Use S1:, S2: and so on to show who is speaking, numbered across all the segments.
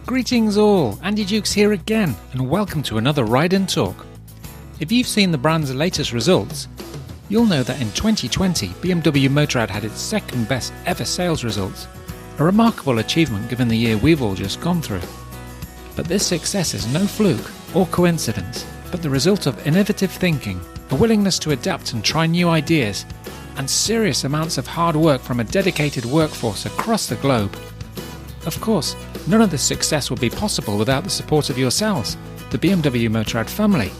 S1: Greetings all, Andy Dukes here again, and welcome to another Ride and Talk. If you've seen the brand's latest results, you'll know that in 2020, BMW Motorrad had its second best ever sales results, a remarkable achievement given the year we've all just gone through. But this success is no fluke or coincidence, but the result of innovative thinking, a willingness to adapt and try new ideas, and serious amounts of hard work from a dedicated workforce across the globe. Of course, none of this success would be possible without the support of yourselves, the BMW Motorrad family.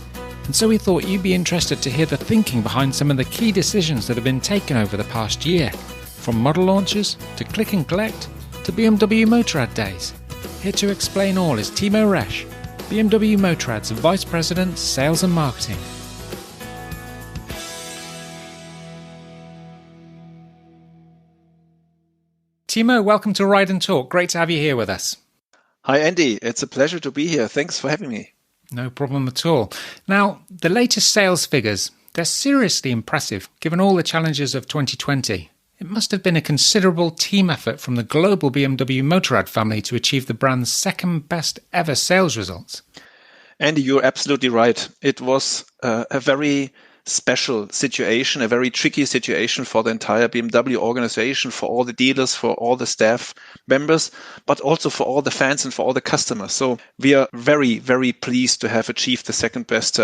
S1: And so we thought you'd be interested to hear the thinking behind some of the key decisions that have been taken over the past year, from model launches to click and collect to BMW Motorrad days. Here to explain all is Timo Resch, BMW Motorrad's Vice President, Sales and Marketing. Timo, welcome to Ride and Talk. Great to have you here with us.
S2: Hi, Andy. It's a pleasure to be here. Thanks for having me.
S1: No problem at all. Now, the latest sales figures, they're seriously impressive, given all the challenges of 2020. It must have been a considerable team effort from the global BMW Motorrad family to achieve the brand's second best ever sales results.
S2: Andy, you're absolutely right. It was a very special situation, a very tricky situation for the entire BMW organization, for all the dealers, for all the staff members, but also for all the fans and for all the customers. So we are very, very pleased to have achieved the second best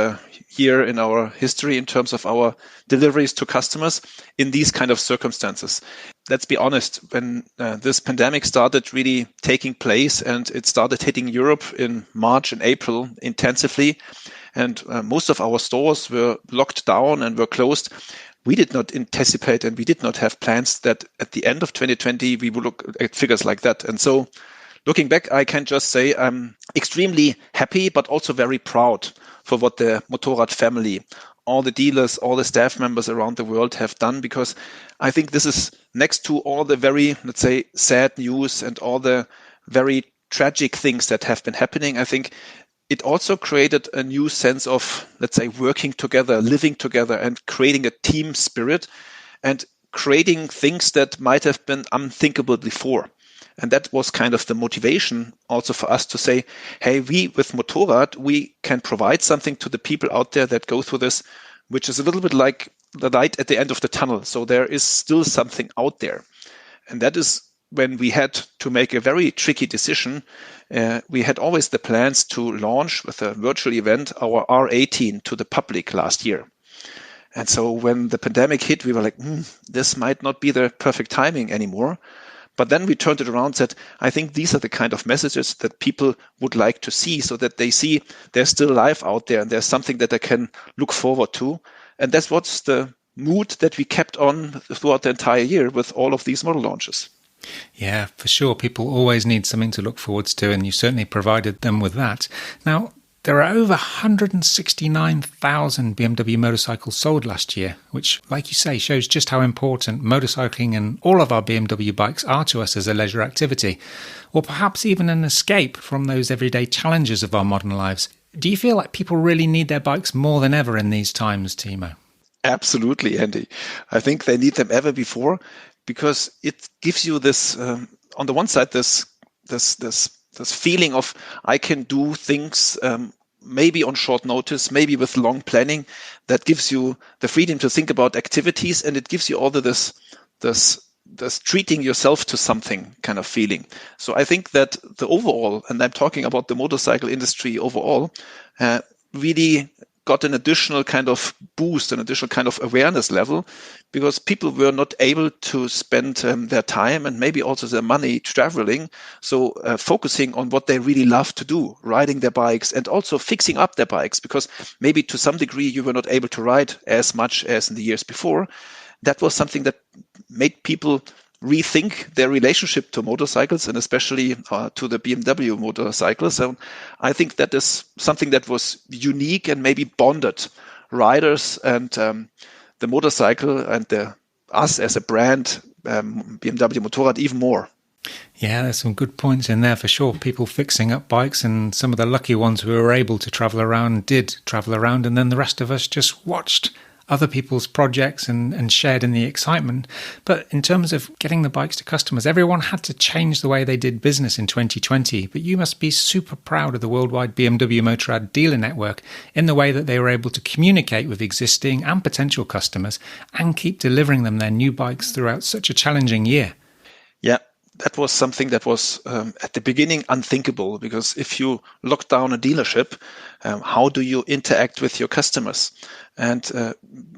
S2: year in our history in terms of our deliveries to customers in these kind of circumstances. Let's be honest, when this pandemic started really taking place and it started hitting Europe in March and April intensively, and most of our stores were locked down and were closed, we did not anticipate and we did not have plans that at the end of 2020 we would look at figures like that. And so looking back, I can just say I'm extremely happy, but also very proud for what the Motorrad family, all the dealers, all the staff members around the world have done, because I think this is next to all the very, let's say, sad news and all the very tragic things that have been happening. I think it also created a new sense of, let's say, working together, living together, and creating a team spirit and creating things that might have been unthinkable before. And that was kind of the motivation also for us to say, hey, we with Motorrad, we can provide something to the people out there that go through this, which is a little bit like the light at the end of the tunnel. So there is still something out there. And that is when we had to make a very tricky decision. We had always the plans to launch with a virtual event our R18 to the public last year. And so when the pandemic hit, we were like, this might not be the perfect timing anymore. But then we turned it around and said, I think these are the kind of messages that people would like to see, so that they see there's still life out there and there's something that they can look forward to. And that's what's the mood that we kept on throughout the entire year with all of these model launches.
S1: Yeah, for sure. People always need something to look forward to, and you certainly provided them with that. Now, there are over 169,000 BMW motorcycles sold last year, which, like you say, shows just how important motorcycling and all of our BMW bikes are to us as a leisure activity, or perhaps even an escape from those everyday challenges of our modern lives. Do you feel like people really need their bikes more than ever in these times, Timo?
S2: Absolutely, Andy. I think they need them ever before, because it gives you this, on the one side, this feeling of I can do things maybe on short notice, maybe with long planning, that gives you the freedom to think about activities, and it gives you all this treating yourself to something kind of feeling. So I think that the overall, and I'm talking about the motorcycle industry overall, really got an additional kind of boost, an additional kind of awareness level, because people were not able to spend their time and maybe also their money traveling. So focusing on what they really love to do, riding their bikes and also fixing up their bikes, because maybe to some degree you were not able to ride as much as in the years before. That was something that made people rethink their relationship to motorcycles, and especially to the BMW motorcycles. So I think that is something that was unique and maybe bonded riders and the motorcycle and us as a brand, BMW Motorrad, even more.
S1: Yeah, there's some good points in there for sure. People fixing up bikes, and some of the lucky ones who were able to travel around did travel around, and then the rest of us just watched other people's projects and shared in the excitement. But in terms of getting the bikes to customers, everyone had to change the way they did business in 2020. But you must be super proud of the worldwide BMW Motorrad dealer network in the way that they were able to communicate with existing and potential customers and keep delivering them their new bikes throughout such a challenging year.
S2: Yeah. That was something that was at the beginning unthinkable, because if you lock down a dealership, how do you interact with your customers? And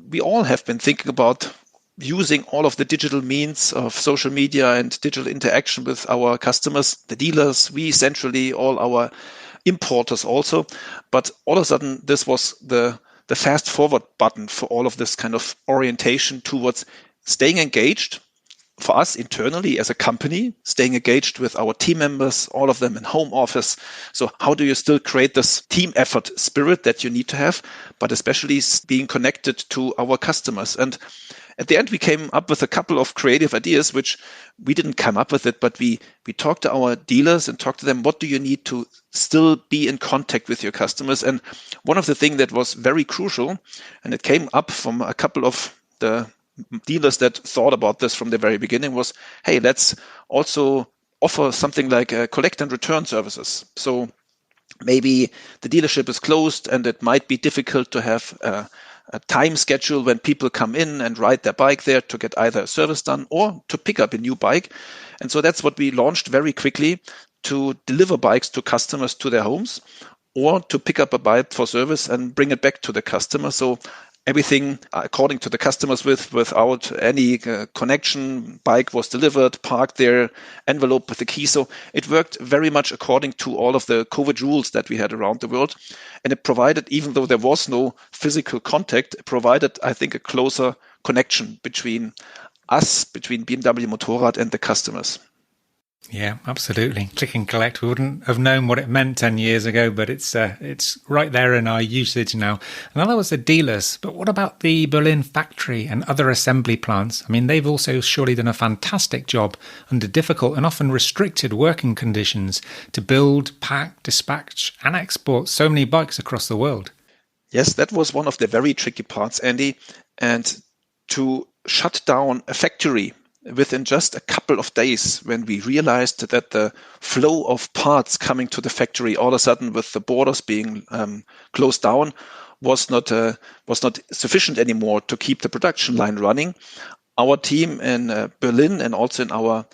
S2: we all have been thinking about using all of the digital means of social media and digital interaction with our customers, the dealers, we centrally, all our importers also. But all of a sudden, this was the fast forward button for all of this kind of orientation towards staying engaged. For us internally as a company, staying engaged with our team members, all of them in home office. So how do you still create this team effort spirit that you need to have, but especially being connected to our customers? And at the end, we came up with a couple of creative ideas, which we didn't come up with it, but we talked to our dealers and talked to them, what do you need to still be in contact with your customers? And one of the things that was very crucial, and it came up from a couple of the dealers that thought about this from the very beginning, was, hey, let's also offer something like collect and return services. So maybe the dealership is closed and it might be difficult to have a time schedule when people come in and ride their bike there to get either a service done or to pick up a new bike. And so that's what we launched very quickly, to deliver bikes to customers to their homes, or to pick up a bike for service and bring it back to the customer. So everything according to the customers without any connection. Bike was delivered, parked there, envelope with the key. So it worked very much according to all of the COVID rules that we had around the world. And it provided, even though there was no physical contact, it provided, I think, a closer connection between us, between BMW Motorrad and the customers.
S1: Yeah, absolutely. Click and collect. We wouldn't have known what it meant 10 years ago, but it's right there in our usage now. And that was the dealers. But what about the Berlin factory and other assembly plants? I mean, they've also surely done a fantastic job under difficult and often restricted working conditions to build, pack, dispatch and export so many bikes across the world.
S2: Yes, that was one of the very tricky parts, Andy. And to shut down a factory within just a couple of days, when we realized that the flow of parts coming to the factory all of a sudden with the borders being closed down was not sufficient anymore to keep the production line running. Our team in Berlin and also in our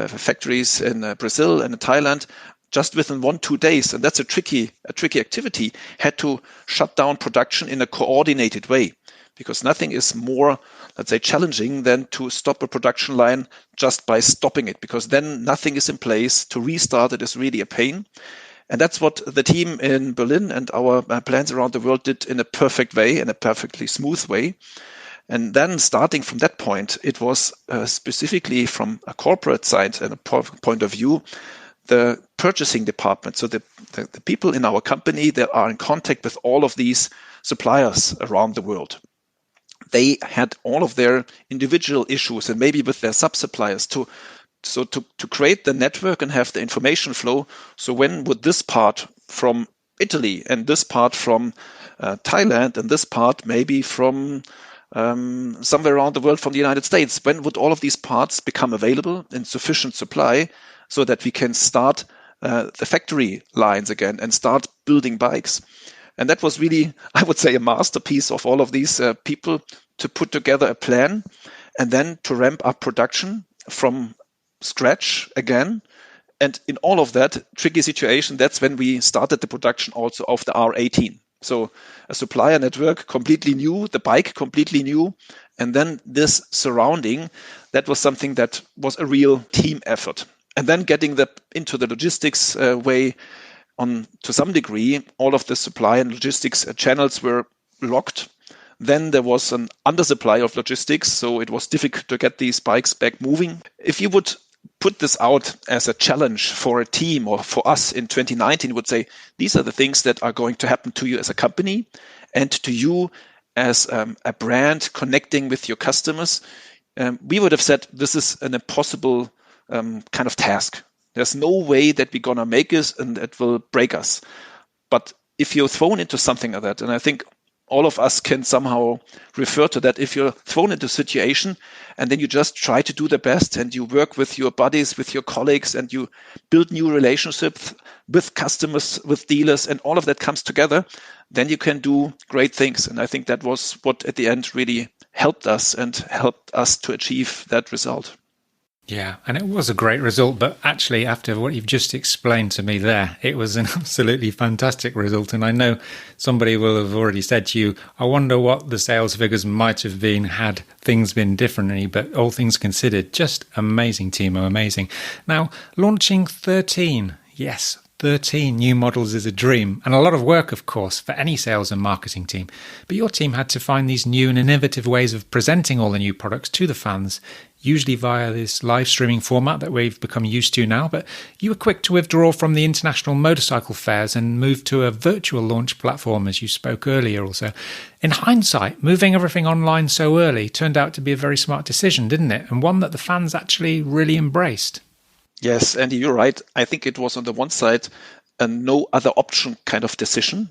S2: factories in Brazil and in Thailand, just within 1-2 days, and that's a tricky activity, had to shut down production in a coordinated way. Because nothing is more, let's say, challenging than to stop a production line just by stopping it, because then nothing is in place. To restart it is really a pain. And that's what the team in Berlin and our plants around the world did in a perfect way, in a perfectly smooth way. And then starting from that point, it was specifically from a corporate side and a point of view, the purchasing department. So the people in our company that are in contact with all of these suppliers around the world. They had all of their individual issues and maybe with their sub-suppliers to create the network and have the information flow. So when would this part from Italy and this part from Thailand and this part maybe from somewhere around the world from the United States, when would all of these parts become available in sufficient supply so that we can start the factory lines again and start building bikes? And that was really, I would say, a masterpiece of all of these people to put together a plan and then to ramp up production from scratch again. And in all of that tricky situation, that's when we started the production also of the R18. So a supplier network completely new, the bike completely new, and then this surrounding, that was something that was a real team effort. And then getting into the logistics way, to some degree, all of the supply and logistics channels were locked. Then there was an undersupply of logistics, so it was difficult to get these bikes back moving. If you would put this out as a challenge for a team or for us in 2019, would say, these are the things that are going to happen to you as a company and to you as a brand connecting with your customers, we would have said this is an impossible kind of task. There's no way that we're going to make this and it will break us. But if you're thrown into something like that, and I think all of us can somehow refer to that. If you're thrown into a situation and then you just try to do the best and you work with your buddies, with your colleagues, and you build new relationships with customers, with dealers, and all of that comes together, then you can do great things. And I think that was what at the end really helped us to achieve that result.
S1: Yeah, and it was a great result, but actually after what you've just explained to me there, it was an absolutely fantastic result. And I know somebody will have already said to you, I wonder what the sales figures might have been had things been differently, but all things considered, just amazing, Timo, amazing. Now, launching 13 new models is a dream, and a lot of work, of course, for any sales and marketing team. But your team had to find these new and innovative ways of presenting all the new products to the fans, usually via this live streaming format that we've become used to now. But you were quick to withdraw from the international motorcycle fairs and move to a virtual launch platform, as you spoke earlier also. In hindsight, moving everything online so early turned out to be a very smart decision, didn't it? And one that the fans actually really embraced.
S2: Yes, Andy, you're right. I think it was on the one side a no other option kind of decision.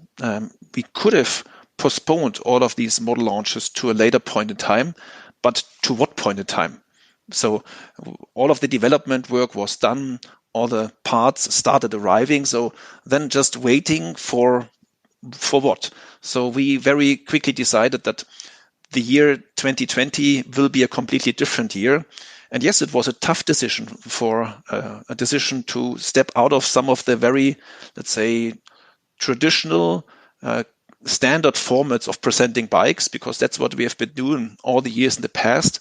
S2: We could have postponed all of these model launches to a later point in time, but to what point in time? So all of the development work was done, all the parts started arriving. So then just waiting for what? So we very quickly decided that the year 2020 will be a completely different year. And yes, it was a tough decision a decision to step out of some of the very, let's say, traditional standard formats of presenting bikes, because that's what we have been doing all the years in the past,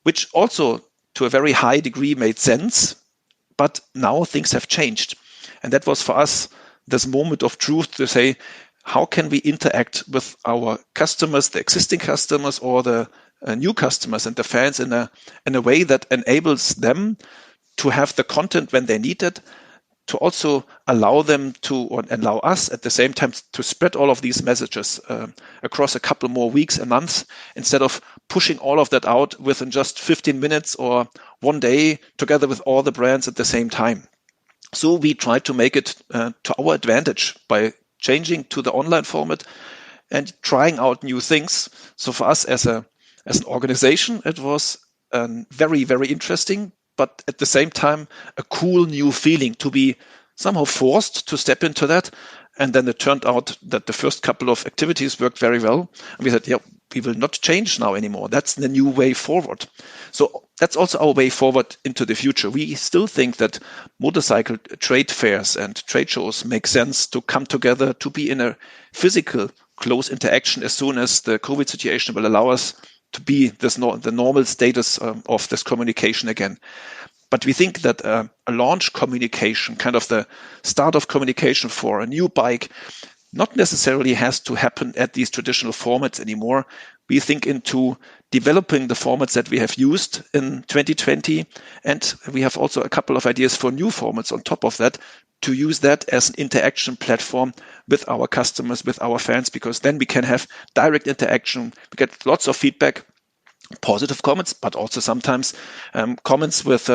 S2: which also to a very high degree made sense. But now things have changed. And that was for us this moment of truth to say, how can we interact with our customers, the existing customers or the new customers and the fans in a way that enables them to have the content when they need it, to also allow them to, or allow us at the same time to spread all of these messages across a couple more weeks and months, instead of pushing all of that out within just 15 minutes or one day together with all the brands at the same time. So we tried to make it to our advantage by changing to the online format and trying out new things. So for us as an organization, it was very, very interesting, but at the same time, a cool new feeling to be somehow forced to step into that. And then it turned out that the first couple of activities worked very well. And we said, yeah, we will not change now anymore. That's the new way forward. So that's also our way forward into the future. We still think that motorcycle trade fairs and trade shows make sense to come together, to be in a physical close interaction as soon as the COVID situation will allow us to be the normal status of this communication again. But we think that a launch communication, kind of the start of communication for a new bike, not necessarily has to happen at these traditional formats anymore. We think into developing the formats that we have used in 2020. And we have also a couple of ideas for new formats on top of that, to use that as an interaction platform with our customers, with our fans, because then we can have direct interaction. We get lots of feedback, positive comments, but also sometimes comments with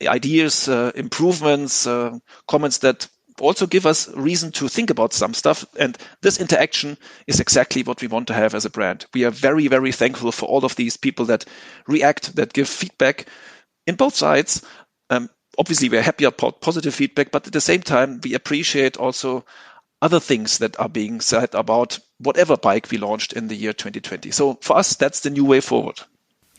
S2: ideas, improvements, comments that also give us reason to think about some stuff. And this interaction is exactly what we want to have as a brand. We are very, very thankful for all of these people that react, that give feedback in both sides. Obviously, we're happy about positive feedback, but at the same time, we appreciate also other things that are being said about whatever bike we launched in the year 2020. So for us, that's the new way forward.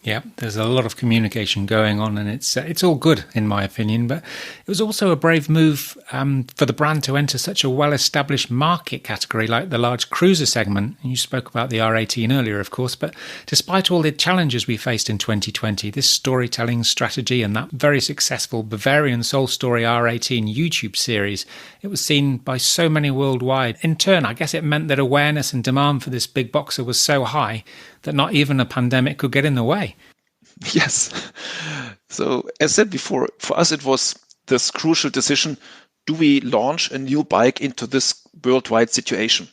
S1: Yeah, there's a lot of communication going on, and it's all good, in my opinion. But it was also a brave move for the brand to enter such a well-established market category like the large cruiser segment. And you spoke about the R18 earlier, of course. But despite all the challenges we faced in 2020, this storytelling strategy and that very successful Bavarian Soul Story R18 YouTube series, it was seen by so many worldwide. In turn, I guess it meant that awareness and demand for this big boxer was so high that not even a pandemic could get in the way.
S2: Yes. So as said before, for us, it was this crucial decision. Do we launch a new bike into this worldwide situation?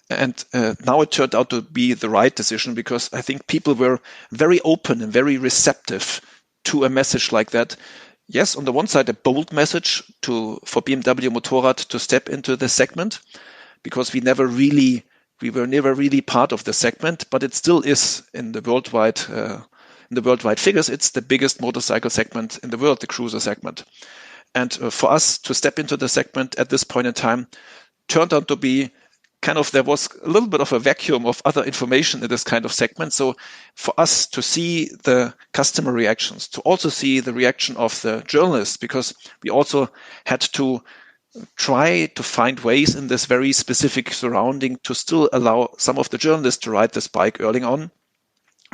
S2: And now it turned out to be the right decision, because I think people were very open and very receptive to a message like that. Yes, on the one side, a bold message for BMW Motorrad to step into the segment, because we never really We were never really part of the segment, but it still is in the worldwide figures. It's the biggest motorcycle segment in the world, the cruiser segment. And for us to step into the segment at this point in time turned out to be there was a little bit of a vacuum of other information in this kind of segment. So for us to see the customer reactions, to also see the reaction of the journalists, because we also had to try to find ways in this very specific surrounding to still allow some of the journalists to ride this bike early on,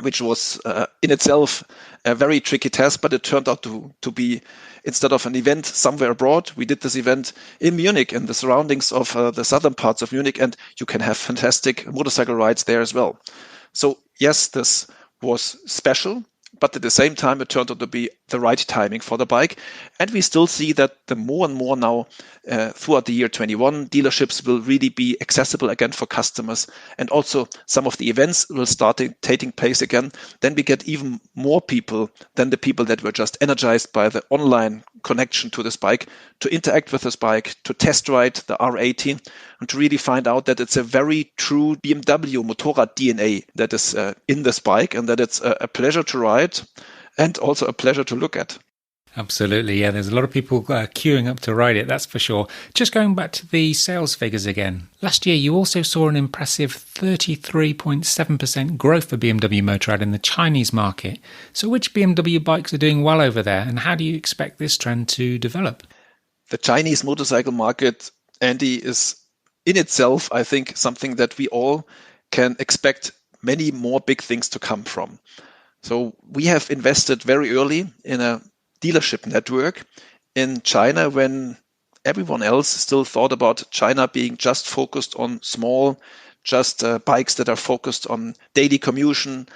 S2: which was in itself a very tricky task, but it turned out to be, instead of an event somewhere abroad, we did this event in Munich, in the surroundings of the southern parts of Munich, and you can have fantastic motorcycle rides there as well. So yes, this was special, but at the same time, it turned out to be the right timing for the bike. And we still see that the more and more now throughout the year 21, dealerships will really be accessible again for customers. And also some of the events will start taking place again. Then we get even more people than the people that were just energized by the online connection to this bike, to interact with this bike, to test ride the R18, and to really find out that it's a very true BMW Motorrad DNA that is in this bike, and that it's a pleasure to ride and also a pleasure to look at.
S1: Absolutely, yeah. There's a lot of people queuing up to ride it, that's for sure. Just going back to the sales figures again. Last year, you also saw an impressive 33.7% growth for BMW Motorrad in the Chinese market. So which BMW bikes are doing well over there, and how do you expect this trend to develop?
S2: The Chinese motorcycle market, Andy, is in itself, I think, something that we all can expect many more big things to come from. So we have invested very early in a dealership network in China when everyone else still thought about China being just focused on small, just bikes that are focused on daily commuting,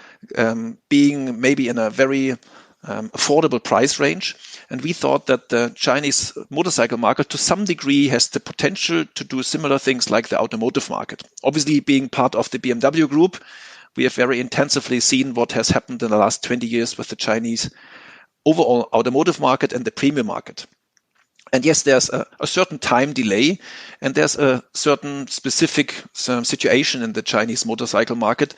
S2: being maybe in a very affordable price range. And we thought that the Chinese motorcycle market to some degree has the potential to do similar things like the automotive market. Obviously, being part of the BMW group, we have very intensively seen what has happened in the last 20 years with the Chinese overall automotive market and the premium market. And yes, there's a certain time delay, and there's a certain specific situation in the Chinese motorcycle market,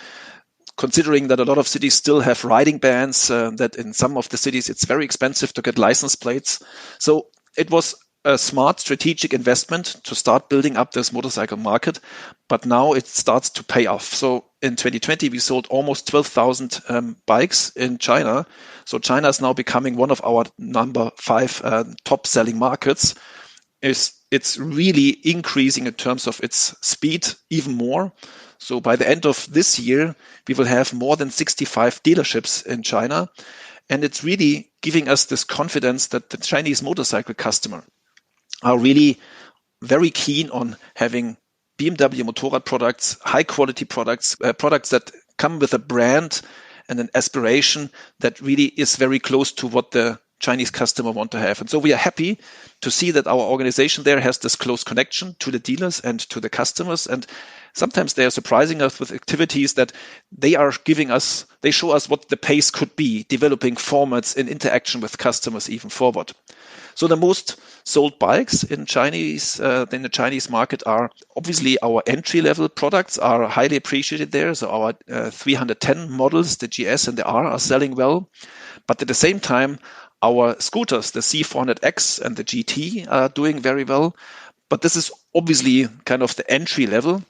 S2: considering that a lot of cities still have riding bans, that in some of the cities it's very expensive to get license plates. So it was a smart strategic investment to start building up this motorcycle market, but now it starts to pay off. So in 2020, we sold almost 12,000 bikes in China. So China is now becoming one of our number 5 top selling markets. It's really increasing in terms of its speed even more. So by the end of this year, we will have more than 65 dealerships in China. And it's really giving us this confidence that the Chinese motorcycle customer are really very keen on having BMW Motorrad products, high quality products, products that come with a brand and an aspiration that really is very close to what the Chinese customer want to have. And so we are happy to see that our organization there has this close connection to the dealers and to the customers. And sometimes they are surprising us with activities that they show us what the pace could be, developing formats in interaction with customers even forward. So the most sold bikes in the Chinese market are obviously our entry-level products are highly appreciated there. So our 310 models, the GS and the R, are selling well. But at the same time, our scooters, the C400X and the GT, are doing very well. But this is obviously kind of the entry level.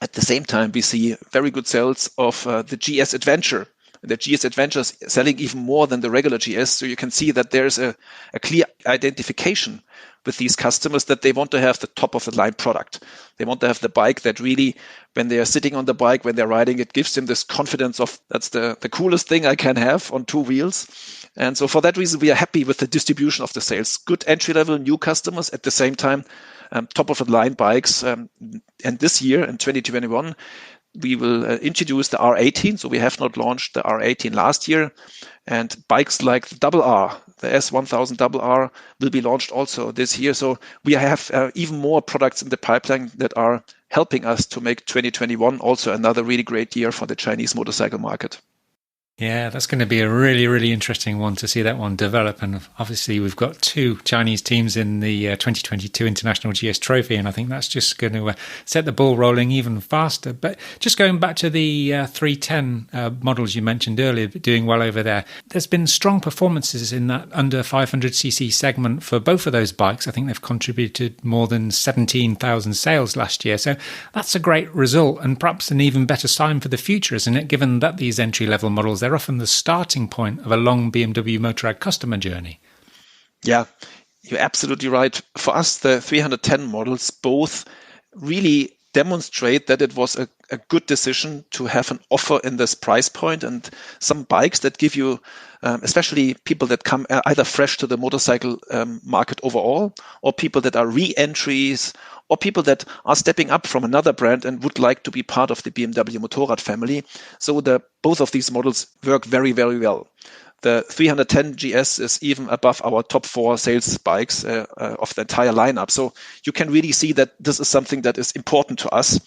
S2: At the same time, we see very good sales of the GS Adventure. The GS Adventure is selling even more than the regular GS. So you can see that there's a clear identification with these customers that they want to have the top of the line product. They want to have the bike that really, when they are sitting on the bike, when they're riding, it gives them this confidence of that's the coolest thing I can have on 2 wheels. And so for that reason, we are happy with the distribution of the sales. Good entry-level new customers, at the same time, top of the line bikes. And this year, in 2021, we will introduce the R18. So we have not launched the R18 last year. And bikes like the RR, the S1000 RR, will be launched also this year. So we have even more products in the pipeline that are helping us to make 2021 also another really great year for the Chinese motorcycle market.
S1: Yeah, that's going to be a really, really interesting one to see that one develop. And obviously, we've got two Chinese teams in the 2022 International GS Trophy, and I think that's just going to set the ball rolling even faster. But just going back to the 310 models you mentioned earlier, doing well over there, there's been strong performances in that under 500cc segment for both of those bikes. I think they've contributed more than 17,000 sales last year. So that's a great result, and perhaps an even better sign for the future, isn't it? Given that these entry-level models, they're often the starting point of a long BMW Motorrad customer journey.
S2: Yeah, you're absolutely right. For us, the 310 models both really demonstrate that it was a good decision to have an offer in this price point, and some bikes that give you, especially people that come either fresh to the motorcycle market overall, or people that are re-entries, or people that are stepping up from another brand and would like to be part of the BMW Motorrad family. So both of these models work very, very well. The 310 GS is even above our top 4 sales bikes of the entire lineup. So you can really see that this is something that is important to us.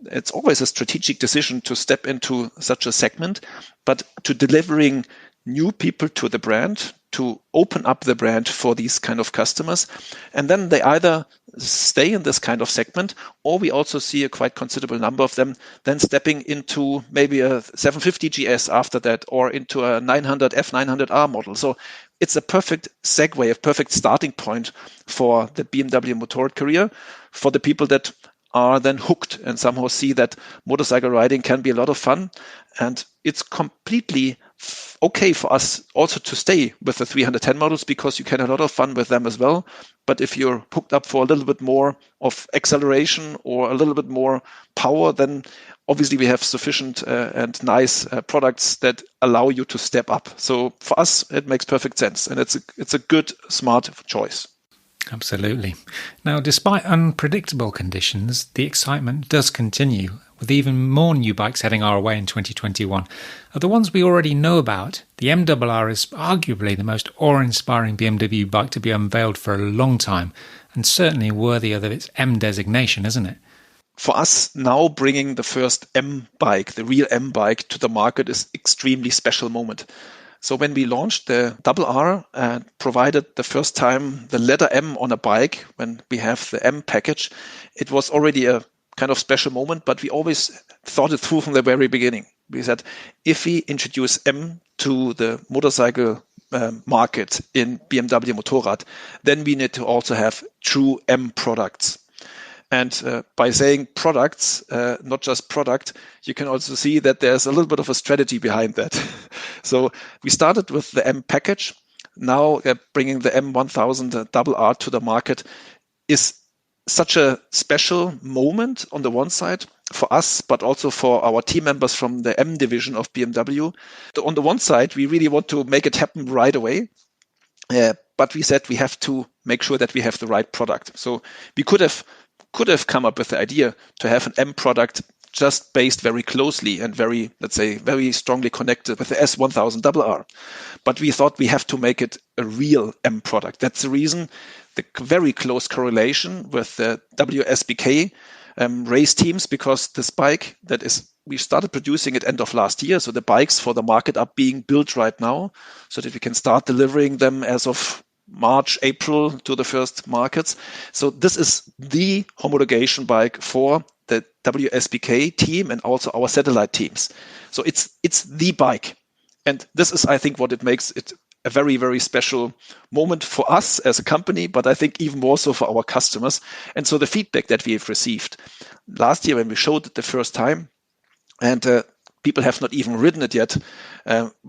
S2: It's always a strategic decision to step into such a segment, but to delivering new people to the brand, to open up the brand for these kind of customers. And then they either stay in this kind of segment, or we also see a quite considerable number of them then stepping into maybe a 750 GS after that, or into a 900 F900R model. So it's a perfect segue, a perfect starting point for the BMW Motorrad career, for the people that are then hooked and somehow see that motorcycle riding can be a lot of fun. And it's completely okay for us also to stay with the 310 models, because you can have a lot of fun with them as well. But if you're hooked up for a little bit more of acceleration or a little bit more power, then obviously we have sufficient and nice products that allow you to step up. So for us, it makes perfect sense, and it's a good, smart choice.
S1: Absolutely. Now, despite unpredictable conditions, the excitement does continue, with even more new bikes heading our way in 2021. Of the ones we already know about, the MRR is arguably the most awe-inspiring BMW bike to be unveiled for a long time, and certainly worthy of its M designation, isn't it?
S2: For us, now bringing the first M bike, the real M bike, to the market is extremely special moment. So when we launched the RR and provided the first time the letter M on a bike, when we have the M package, it was already a kind of special moment, but we always thought it through from the very beginning. We said, if we introduce M to the motorcycle market in BMW Motorrad, then we need to also have true M products. And by saying products, not just product, you can also see that there's a little bit of a strategy behind that. So we started with the M package. Now bringing the M1000 RR to the market is such a special moment on the one side for us, but also for our team members from the M division of BMW. On the one side, we really want to make it happen right away. But we said we have to make sure that we have the right product. So we could have come up with the idea to have an M product just based very closely and very, let's say, very strongly connected with the S1000 RR. But we thought we have to make it a real M product. That's the reason, the very close correlation with the WSBK race teams, because this bike we started producing it end of last year. So the bikes for the market are being built right now so that we can start delivering them as of March, April to the first markets. So this is the homologation bike for the WSBK team and also our satellite teams. So it's the bike. And this is, I think, what it makes it a very, very special moment for us as a company, but I think even more so for our customers. And so the feedback that we have received last year when we showed it the first time, and people have not even ridden it yet,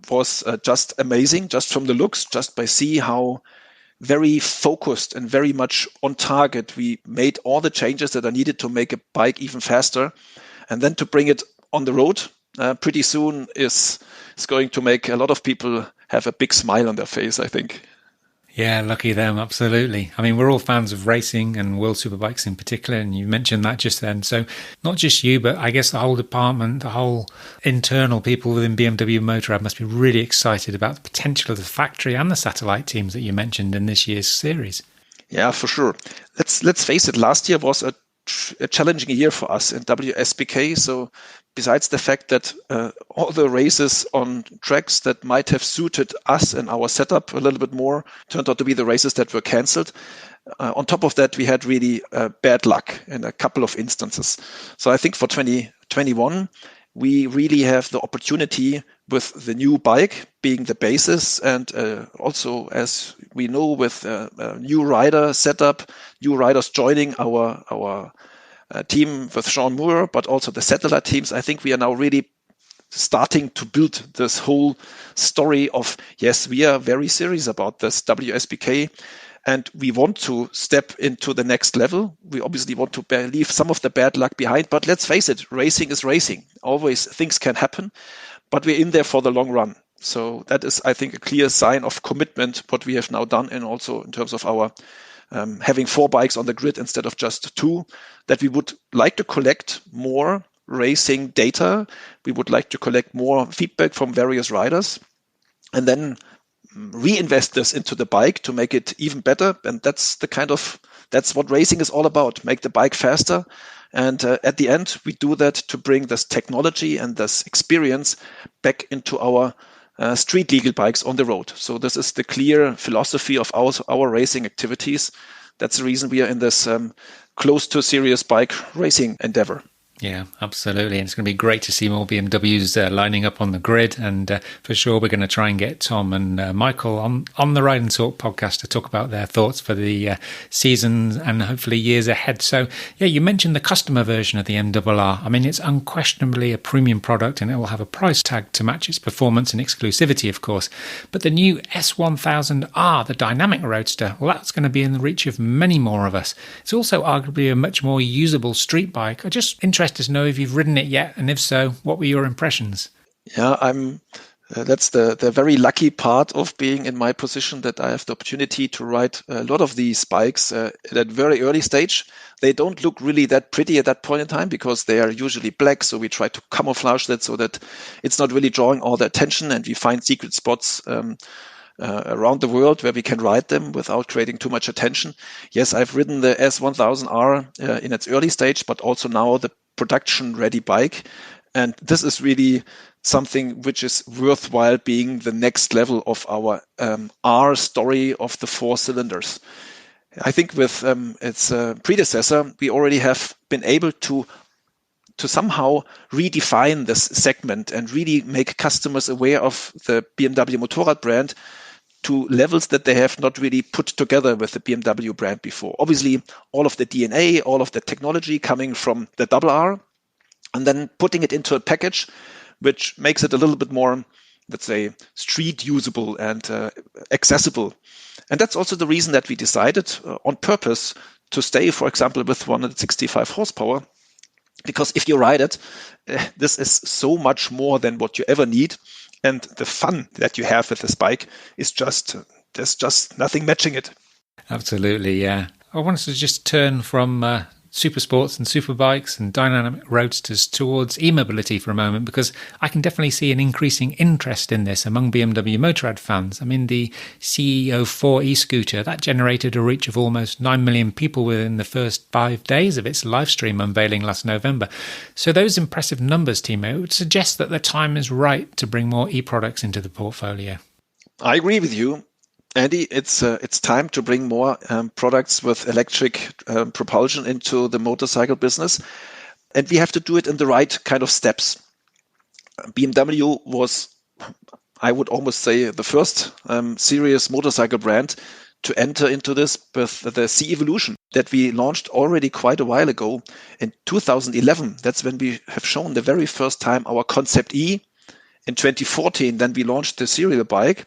S2: was just amazing, just from the looks, just by see how very focused and very much on target we made all the changes that are needed to make a bike even faster. And then to bring it on the road pretty soon is going to make a lot of people have a big smile on their face, I think.
S1: Yeah, lucky them, absolutely. I mean, we're all fans of racing and World Superbikes in particular, and you mentioned that just then. So not just you, but I guess the whole department, the whole internal people within BMW Motorrad must be really excited about the potential of the factory and the satellite teams that you mentioned in this year's series.
S2: Yeah, for sure. Let's face it, last year was a a challenging year for us in WSBK. So besides the fact that all the races on tracks that might have suited us and our setup a little bit more turned out to be the races that were cancelled. On top of that, we had really bad luck in a couple of instances. So I think for 2021, we really have the opportunity with the new bike being the basis, and also, as we know, with a new rider setup, new riders joining our team with Sean Moore, but also the satellite teams. I think we are now really starting to build this whole story of, yes, we are very serious about this WSBK. And we want to step into the next level. We obviously want to leave some of the bad luck behind, but let's face it, racing is racing. Always things can happen, but we're in there for the long run. So that is, I think, a clear sign of commitment, what we have now done, and also in terms of our having 4 bikes on the grid instead of just 2, that we would like to collect more racing data. We would like to collect more feedback from various riders, and then reinvest this into the bike to make it even better. And that's what racing is all about, make the bike faster. And at the end, we do that to bring this technology and this experience back into our street legal bikes on the road. So this is the clear philosophy of our racing activities. That's the reason we are in this close to serious bike racing endeavor.
S1: Yeah, absolutely. And it's going to be great to see more BMWs lining up on the grid. And for sure, we're going to try and get Tom and Michael on the Ride and Talk podcast to talk about their thoughts for the seasons and hopefully years ahead. So, yeah, you mentioned the customer version of the MRR. I mean, it's unquestionably a premium product, and it will have a price tag to match its performance and exclusivity, of course. But the new S1000R, the dynamic roadster, well, that's going to be in the reach of many more of us. It's also arguably a much more usable street bike. I'm just interested to know if you've ridden it yet, and if so, what were your impressions?
S2: Yeah, that's the very lucky part of being in my position, that I have the opportunity to ride a lot of these bikes at a very early stage. They don't look really that pretty at that point in time because they are usually black, so we try to camouflage that so that it's not really drawing all the attention, and we find secret spots around the world where we can ride them without creating too much attention. Yes, I've ridden the S1000R in its early stage, but also now the production ready bike. And this is really something which is worthwhile being the next level of our R story of the 4 cylinders. I think with its predecessor, we already have been able to somehow redefine this segment and really make customers aware of the BMW Motorrad brand to levels that they have not really put together with the BMW brand before. Obviously, all of the DNA, all of the technology coming from the R, and then putting it into a package which makes it a little bit more, let's say, street usable and accessible. And that's also the reason that we decided on purpose to stay, for example, with 165 horsepower. Because if you ride it, this is so much more than what you ever need. And the fun that you have with this bike is there's just nothing matching it.
S1: Absolutely, yeah. I wanted to just turn from super sports and super bikes and dynamic roadsters towards e-mobility for a moment, because I can definitely see an increasing interest in this among BMW Motorrad fans. I mean, the CEO4 e-scooter, that generated a reach of almost 9 million people within the first 5 days of its live stream unveiling last November. So those impressive numbers, Timo, would suggest that the time is right to bring more e-products into the portfolio.
S2: I agree with you, Andy. It's time to bring more products with electric propulsion into the motorcycle business, and we have to do it in the right kind of steps. BMW was, I would almost say, the first serious motorcycle brand to enter into this with the C-Evolution that we launched already quite a while ago in 2011. That's when we have shown the very first time our Concept E. In 2014, then we launched the serial bike.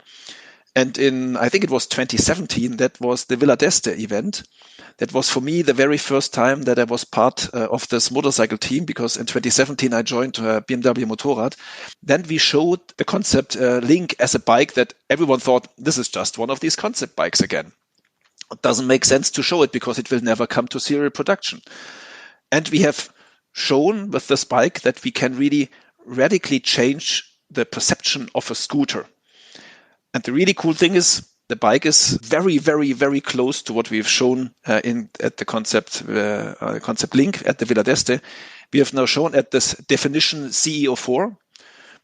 S2: And in, I think it was 2017, that was the Villa d'Este event. That was for me the very first time that I was part of this motorcycle team, because in 2017 I joined BMW Motorrad. Then we showed the concept Link as a bike that everyone thought, this is just one of these concept bikes again. It doesn't make sense to show it because it will never come to serial production. And we have shown with this bike that we can really radically change the perception of a scooter. And the really cool thing is The bike is very, very, very close to what we've shown at the concept link at the Villa d'Este. We have now shown at this definition CEO4,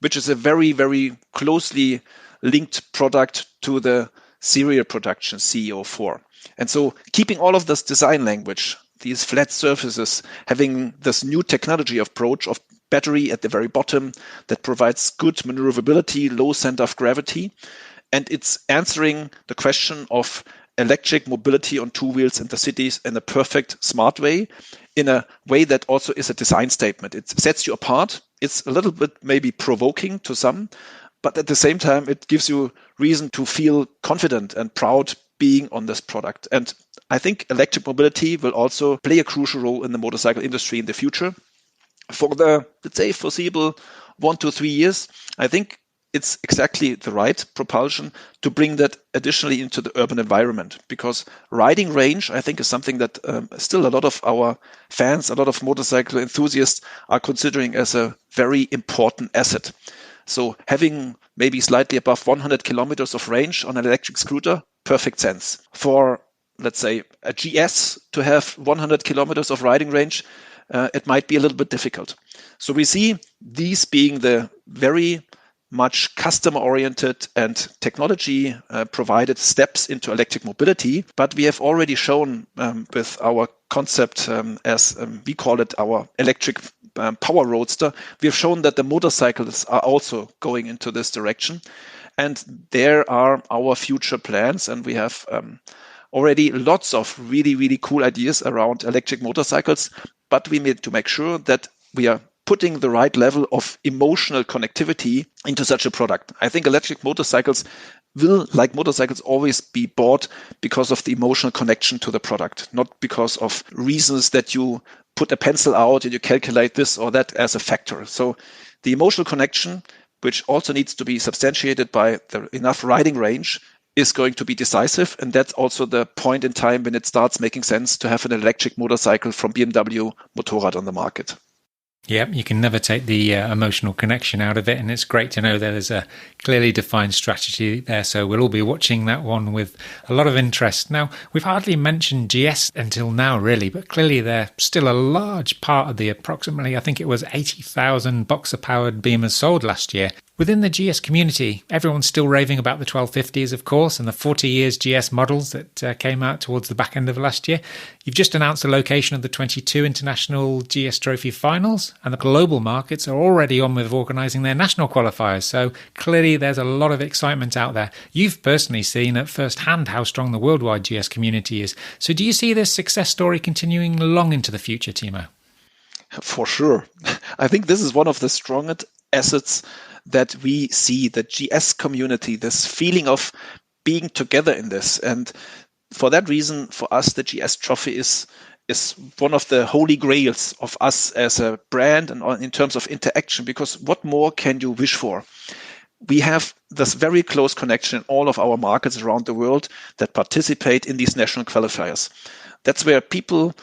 S2: which is a very, very closely linked product to the serial production CEO4. And so keeping all of this design language, these flat surfaces, having this new technology approach of battery at the very bottom that provides good maneuverability, low center of gravity, and it's answering the question of electric mobility on two wheels in the cities in a perfect, smart way, in a way that also is a design statement. It sets you apart. It's a little bit maybe provoking to some, but at the same time, it gives you reason to feel confident and proud being on this product. And I think electric mobility will also play a crucial role in the motorcycle industry in the future. For the, let's say, foreseeable 1 to 3 years, I think it's exactly the right propulsion to bring that additionally into the urban environment, because riding range, I think, is something that still a lot of our fans, a lot of motorcycle enthusiasts are considering as a very important asset. So having maybe slightly above 100 kilometers of range on an electric scooter, perfect sense. For, let's say, a GS to have 100 kilometers of riding range, it might be a little bit difficult. So we see these being the very much customer-oriented and technology-provided steps into electric mobility. But we have already shown with our concept, as we call it, our electric power roadster, we have shown that the motorcycles are also going into this direction. And there are our future plans. And we have already lots of really, really cool ideas around electric motorcycles. But we need to make sure that we are putting the right level of emotional connectivity into such a product. I think electric motorcycles will, like motorcycles, always be bought because of the emotional connection to the product, not because of reasons that you put a pencil out and you calculate this or that as a factor. So the emotional connection, which also needs to be substantiated by the enough riding range, is going to be decisive. And that's also the point in time when it starts making sense to have an electric motorcycle from BMW Motorrad on the market.
S1: Yeah, you can never take the emotional connection out of it, and it's great to know there's a clearly defined strategy there, so we'll all be watching that one with a lot of interest. Now, we've hardly mentioned GS until now, really, but clearly they're still a large part of the approximately, I think it was 80,000 boxer-powered Beamers sold last year. Within the GS community, everyone's still raving about the 1250s, of course, and the 40 years GS models that came out towards the back end of last year. You've just announced the location of the 22 International GS Trophy Finals, and the global markets are already on with organising their national qualifiers. So clearly there's a lot of excitement out there. You've personally seen at first hand how strong the worldwide GS community is. So do you see this success story continuing long into the future, Timo?
S2: For sure. I think this is one of the strongest assets that we see, the GS community, this feeling of being together in this. And for that reason, for us, the GS Trophy is one of the holy grails of us as a brand and in terms of interaction, because what more can you wish for? We have this very close connection in all of our markets around the world that participate in these national qualifiers. That's where people,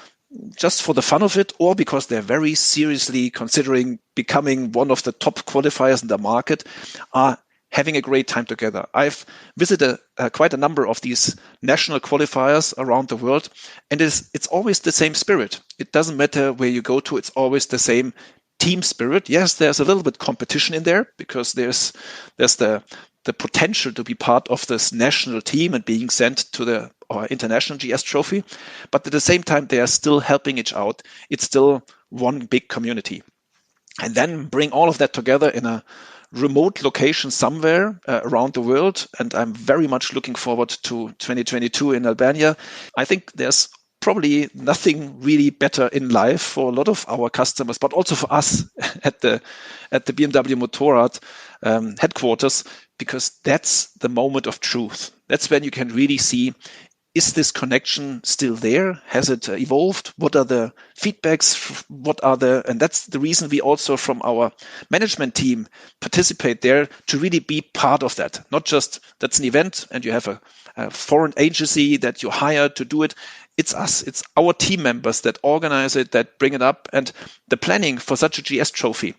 S2: just for the fun of it, or because they're very seriously considering becoming one of the top qualifiers in the market, are having a great time together. I've visited quite a number of these national qualifiers around the world, and it's always the same spirit. It doesn't matter where you go to, it's always the same team spirit. Yes, there's a little bit competition in there because there's the potential to be part of this national team and being sent to the international GS Trophy. But at the same time, they are still helping each out. It's still one big community. And then bring all of that together in a remote location somewhere around the world. And I'm very much looking forward to 2022 in Albania. I think there's probably nothing really better in life for a lot of our customers, but also for us at the BMW Motorrad headquarters, because that's the moment of truth. That's when you can really see, is this connection still there? Has it evolved? What are the feedbacks? And that's the reason we also from our management team participate there, to really be part of that. Not just that's an event and you have a foreign agency that you hire to do it. It's us, it's our team members that organize it, that bring it up. And the planning for such a GS trophy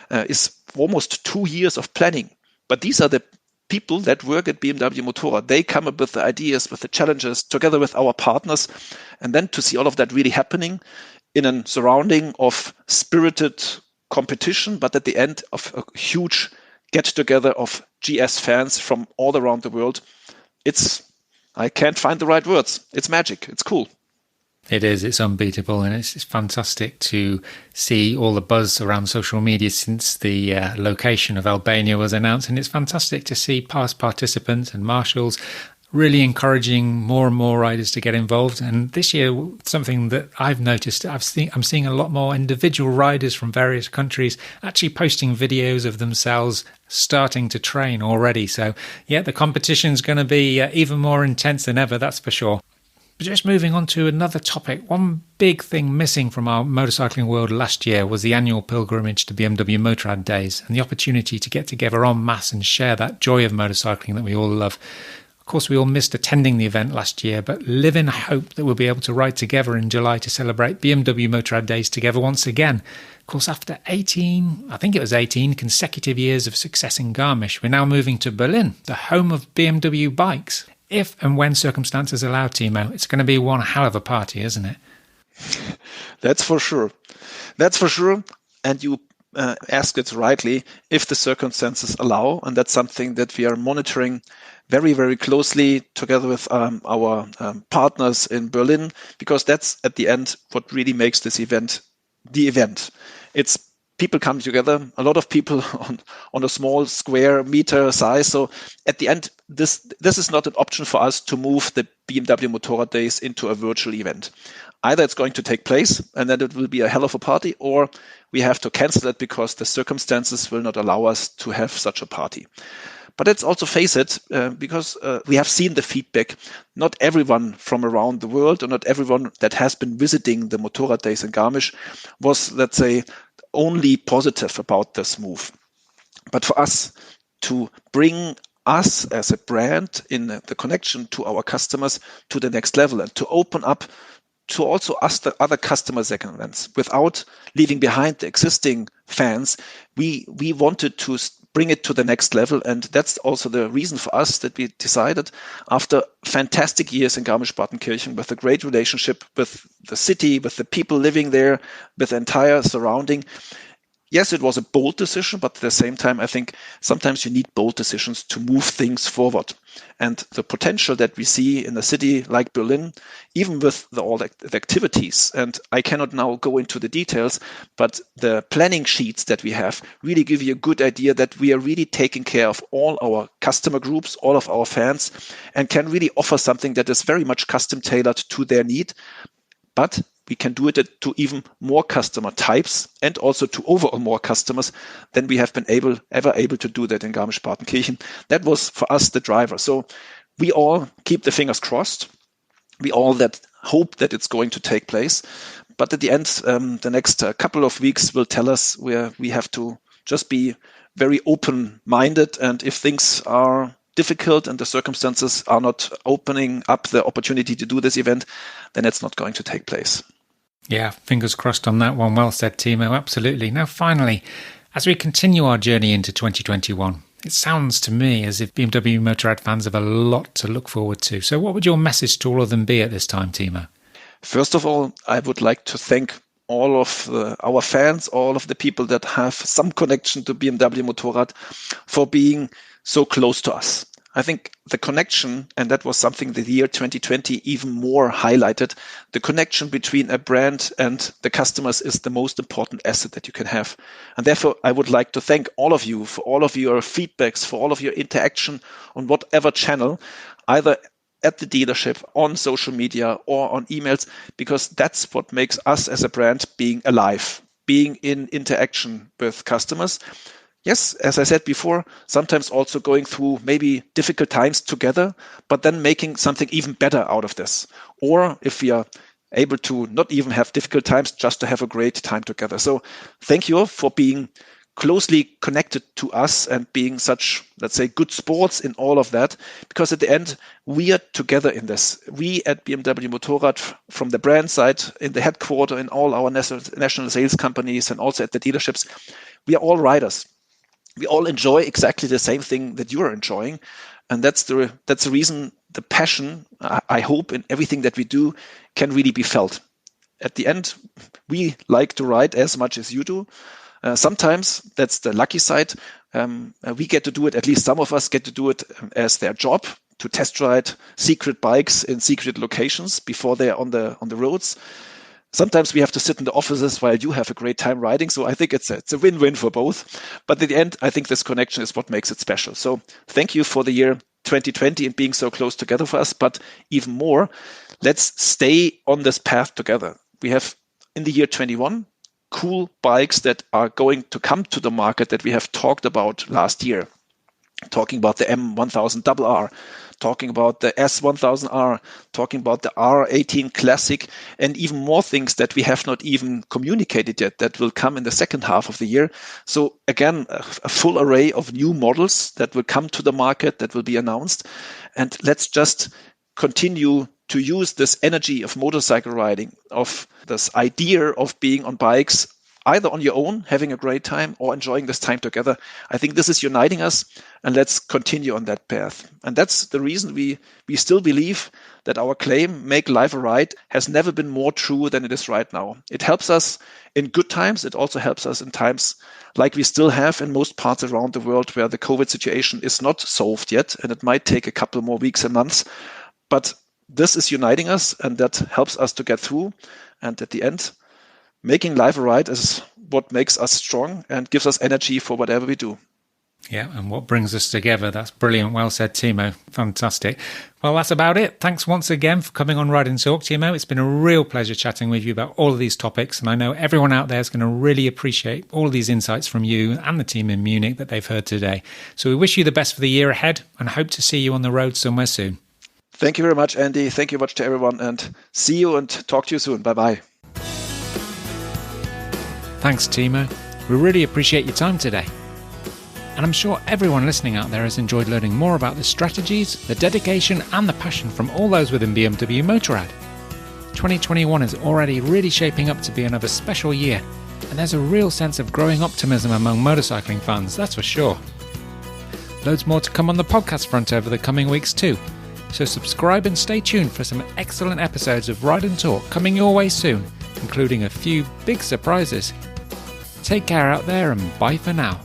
S2: is almost 2 years of planning. But these are the people that work at BMW Motorrad, they come up with the ideas, with the challenges, together with our partners. And then to see all of that really happening in a surrounding of spirited competition, but at the end of a huge get-together of GS fans from all around the world, I can't find the right words. It's magic. It's cool.
S1: It is. It's unbeatable, and it's fantastic to see all the buzz around social media since the location of Albania was announced, and it's fantastic to see past participants and marshals really encouraging more and more riders to get involved. And this year, something that I've noticed, I'm seeing a lot more individual riders from various countries actually posting videos of themselves starting to train already. So yeah, the competition's going to be even more intense than ever, that's for sure. But just moving on to another topic, one big thing missing from our motorcycling world last year was the annual pilgrimage to BMW Motorrad days and the opportunity to get together en masse and share that joy of motorcycling that we all love. Of course, we all missed attending the event last year, but live in hope that we'll be able to ride together in July to celebrate BMW Motorrad days together once again. Of course, after 18 consecutive years of success in Garmisch, we're now moving to Berlin, the home of BMW bikes. If and when circumstances allow, Timo, it's going to be one hell of a party, isn't it?
S2: That's for sure. That's for sure. And you ask it rightly, if the circumstances allow. And that's something that we are monitoring very, very closely together with our partners in Berlin, because that's at the end what really makes this event the event. It's people come together, a lot of people on a small square meter size. So at the end, this is not an option for us to move the BMW Motorrad days into a virtual event. Either it's going to take place and then it will be a hell of a party, or we have to cancel it because the circumstances will not allow us to have such a party. But let's also face it, because we have seen the feedback. Not everyone from around the world, or not everyone that has been visiting the Motorrad days in Garmisch was, let's say, only positive about this move. But for us to bring us as a brand in the connection to our customers to the next level and to open up to also us the other customer segments without leaving behind the existing fans, we wanted to bring it to the next level. And that's also the reason for us that we decided, after fantastic years in Garmisch-Partenkirchen, with a great relationship with the city, with the people living there, with the entire surrounding. Yes, it was a bold decision, but at the same time, I think sometimes you need bold decisions to move things forward. And the potential that we see in a city like Berlin, even with all the activities, and I cannot now go into the details, but the planning sheets that we have really give you a good idea that we are really taking care of all our customer groups, all of our fans, and can really offer something that is very much custom tailored to their need. But we can do it to even more customer types and also to overall more customers than we have been ever able to do that in Garmisch-Partenkirchen. That was for us the driver. So we all keep the fingers crossed. We all hope that it's going to take place. But at the end, the next couple of weeks will tell us where we have to just be very open-minded. And if things are difficult and the circumstances are not opening up the opportunity to do this event, then it's not going to take place.
S1: Yeah, fingers crossed on that one. Well said, Timo. Absolutely. Now, finally, as we continue our journey into 2021, it sounds to me as if BMW Motorrad fans have a lot to look forward to. So what would your message to all of them be at this time, Timo?
S2: First of all, I would like to thank all of our fans, all of the people that have some connection to BMW Motorrad for being so close to us. I think the connection, and that was something the year 2020 even more highlighted, the connection between a brand and the customers is the most important asset that you can have. And therefore, I would like to thank all of you for all of your feedbacks, for all of your interaction on whatever channel, either at the dealership, on social media, or on emails, because that's what makes us as a brand being alive, being in interaction with customers. Yes, as I said before, sometimes also going through maybe difficult times together, but then making something even better out of this. Or if we are able to not even have difficult times, just to have a great time together. So thank you for being closely connected to us and being such, let's say, good sports in all of that, because at the end, we are together in this. We at BMW Motorrad, from the brand side, in the headquarters, in all our national sales companies, and also at the dealerships, we are all riders. we all enjoy exactly the same thing that you are enjoying. And that's the reason the passion, I hope, in everything that we do can really be felt. At the end, we like to ride as much as you do. Sometimes that's the lucky side. We get to do it, at least some of us get to do it as their job, to test ride secret bikes in secret locations before they're on the roads. Sometimes we have to sit in the offices while you have a great time riding. So I think it's a win-win for both. But at the end, I think this connection is what makes it special. So thank you for the year 2020 and being so close together for us. But even more, let's stay on this path together. We have in the year 21 cool bikes that are going to come to the market that we have talked about last year. Talking about the M1000RR, talking about the S1000R, talking about the R18 Classic, and even more things that we have not even communicated yet that will come in the second half of the year. So again, a full array of new models that will come to the market, that will be announced. And let's just continue to use this energy of motorcycle riding, of this idea of being on bikes, either on your own, having a great time, or enjoying this time together. I think this is uniting us, and let's continue on that path. And that's the reason we still believe that our claim, make life a ride, has never been more true than it is right now. It helps us in good times. It also helps us in times like we still have in most parts around the world where the COVID situation is not solved yet, and it might take a couple more weeks and months. But this is uniting us, and that helps us to get through. And at the end, making life a ride is what makes us strong and gives us energy for whatever we do.
S1: Yeah, and what brings us together. That's brilliant. Well said, Timo. Fantastic. Well, that's about it. Thanks once again for coming on Ride and Talk, Timo. It's been a real pleasure chatting with you about all of these topics, and I know everyone out there is going to really appreciate all of these insights from you and the team in Munich that they've heard today. So we wish you the best for the year ahead and hope to see you on the road somewhere soon.
S2: Thank you very much, Andy. Thank you much to everyone, and see you and talk to you soon. Bye-bye.
S1: Thanks, Timo. We really appreciate your time today. And I'm sure everyone listening out there has enjoyed learning more about the strategies, the dedication and the passion from all those within BMW Motorrad. 2021 is already really shaping up to be another special year, and there's a real sense of growing optimism among motorcycling fans, that's for sure. Loads more to come on the podcast front over the coming weeks too, so subscribe and stay tuned for some excellent episodes of Ride and Talk coming your way soon, including a few big surprises. Take care out there and bye for now.